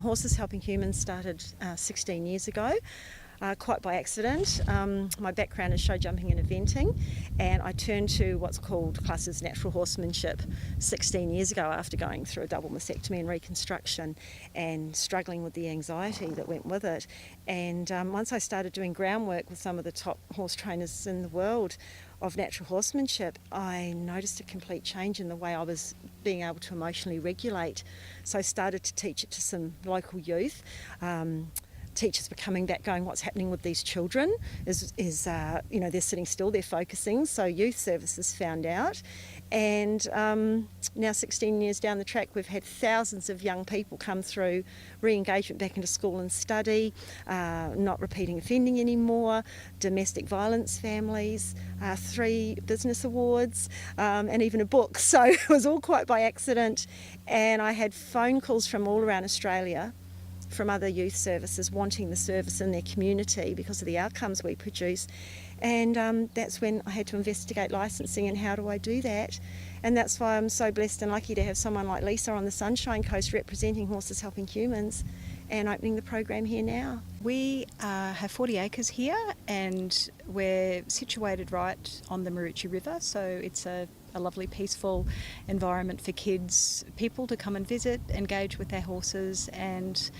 Horses Helping Humans started 16 years ago, quite by accident. My background is show jumping and eventing, and I turned to what's called classed as natural horsemanship 16 years ago after going through a double mastectomy and reconstruction and struggling with the anxiety that went with it. And once I started doing groundwork with some of the top horse trainers in the world of natural horsemanship, I noticed a complete change in the way I was being able to emotionally regulate. So I started to teach it to some local youth. Teachers were coming back going, what's happening with these children is they're sitting still, they're focusing. So youth services found out. And now 16 years down the track, we've had thousands of young people come through re-engagement back into school and study, not repeating offending anymore, domestic violence families, 3 business awards, and even a book. So it was all quite by accident. And I had phone calls from all around Australia from other youth services wanting the service in their community because of the outcomes we produce. And that's when I had to investigate licensing and how do I do that. And that's why I'm so blessed and lucky to have someone like Lisa on the Sunshine Coast representing Horses Helping Humans and opening the program here now. We have 40 acres here and we're situated right on the Maroochy River, so it's a lovely peaceful environment for kids, people to come and visit, engage with their horses and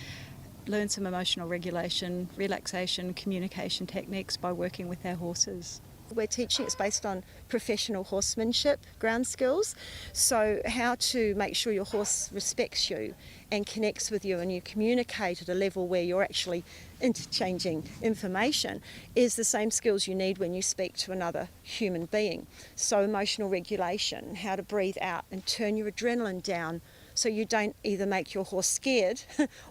learn some emotional regulation, relaxation, communication techniques by working with their horses. We're teaching, it's based on professional horsemanship, ground skills. So how to make sure your horse respects you and connects with you and you communicate at a level where you're actually interchanging information is the same skills you need when you speak to another human being. So emotional regulation, how to breathe out and turn your adrenaline down so you don't either make your horse scared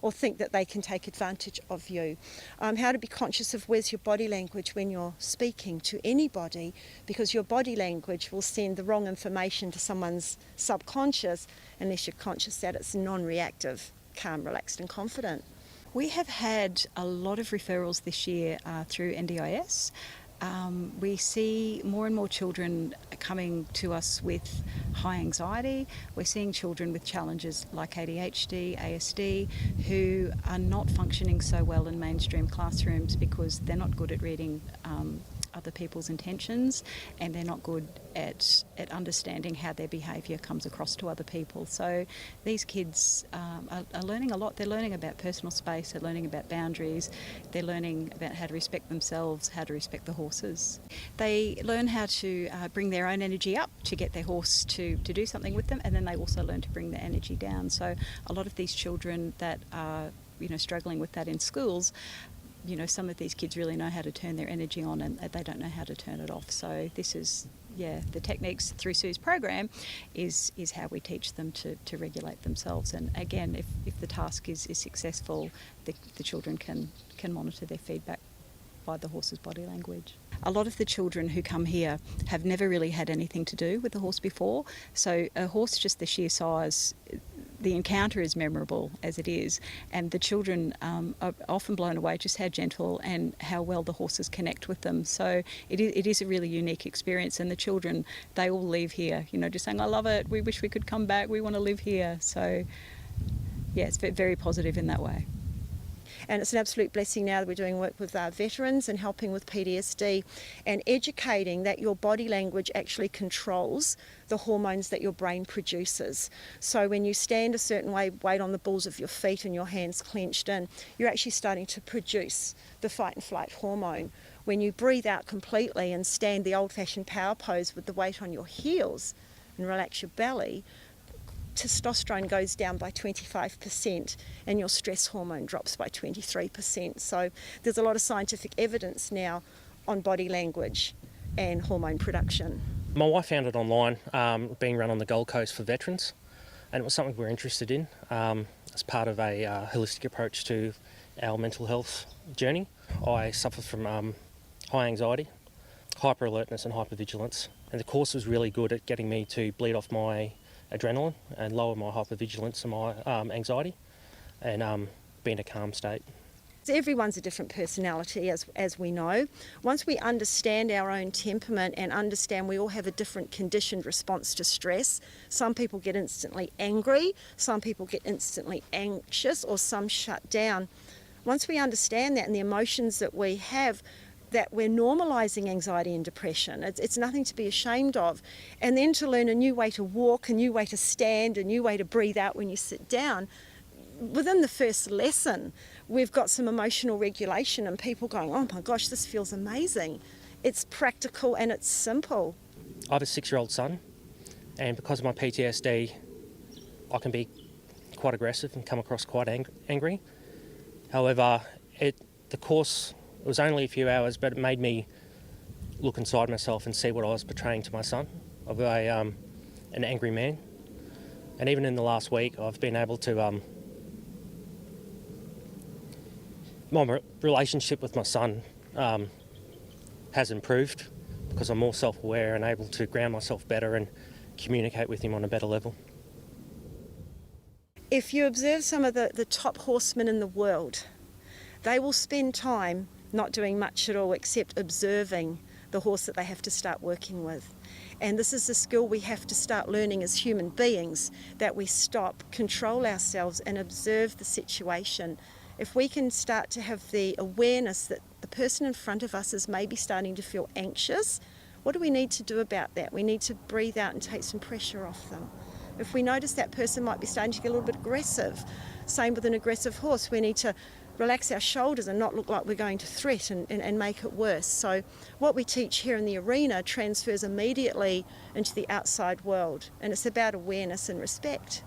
or think that they can take advantage of you. How to be conscious of where's your body language when you're speaking to anybody, because your body language will send the wrong information to someone's subconscious unless you're conscious that it's non-reactive, calm, relaxed and confident. We have had a lot of referrals this year through NDIS. We see more and more children coming to us with high anxiety. We're seeing children with challenges like ADHD, ASD, who are not functioning so well in mainstream classrooms because they're not good at reading other people's intentions and they're not good at understanding how their behaviour comes across to other people. So these kids are learning a lot. They're learning about personal space, they're learning about boundaries, they're learning about how to respect themselves, how to respect the horses. They learn how to bring their own energy up to get their horse to do something with them, and then they also learn to bring their energy down. So a lot of these children that are struggling with that in schools, some of these kids really know how to turn their energy on and they don't know how to turn it off. So this is, the techniques through Sue's program is how we teach them to regulate themselves. And again, if the task is successful, the children can monitor their feedback by the horse's body language. A lot of the children who come here have never really had anything to do with the horse before. So a horse just the sheer size, the encounter is memorable as it is, and the children are often blown away just how gentle and how well the horses connect with them. So it is a really unique experience, and the children, they all leave here, just saying, I love it, we wish we could come back, we want to live here. So yeah, it's very positive in that way. And it's an absolute blessing now that we're doing work with veterans and helping with PTSD and educating that your body language actually controls the hormones that your brain produces. So when you stand a certain way, weight on the balls of your feet and your hands clenched in, you're actually starting to produce the fight and flight hormone. When you breathe out completely and stand the old-fashioned power pose with the weight on your heels and relax your belly, testosterone goes down by 25% and your stress hormone drops by 23%. So there's a lot of scientific evidence now on body language and hormone production. My wife found it online, being run on the Gold Coast for veterans, and it was something we're interested in as part of a holistic approach to our mental health journey. I suffer from high anxiety, hyper alertness and hypervigilance, and the course was really good at getting me to bleed off my adrenaline and lower my hypervigilance and my anxiety and be in a calm state. Everyone's a different personality, as we know. Once we understand our own temperament and understand we all have a different conditioned response to stress, some people get instantly angry, some people get instantly anxious, or some shut down. Once we understand that and the emotions that we have, that we're normalising anxiety and depression. It's nothing to be ashamed of. And then to learn a new way to walk, a new way to stand, a new way to breathe out when you sit down. Within the first lesson, we've got some emotional regulation and people going, oh my gosh, this feels amazing. It's practical and it's simple. I have a 6-year-old son, and because of my PTSD, I can be quite aggressive and come across quite angry. However, the course, it was only a few hours, but it made me look inside myself and see what I was portraying to my son of an angry man. And even in the last week, I've been able to my relationship with my son has improved because I'm more self-aware and able to ground myself better and communicate with him on a better level. If you observe some of the top horsemen in the world, they will spend time not doing much at all except observing the horse that they have to start working with. And this is a skill we have to start learning as human beings, that we stop, control ourselves and observe the situation. If we can start to have the awareness that the person in front of us is maybe starting to feel anxious, what do we need to do about that? We need to breathe out and take some pressure off them. If we notice that person might be starting to get a little bit aggressive, same with an aggressive horse, we need to relax our shoulders and not look like we're going to threat and make it worse. So what we teach here in the arena transfers immediately into the outside world, and it's about awareness and respect.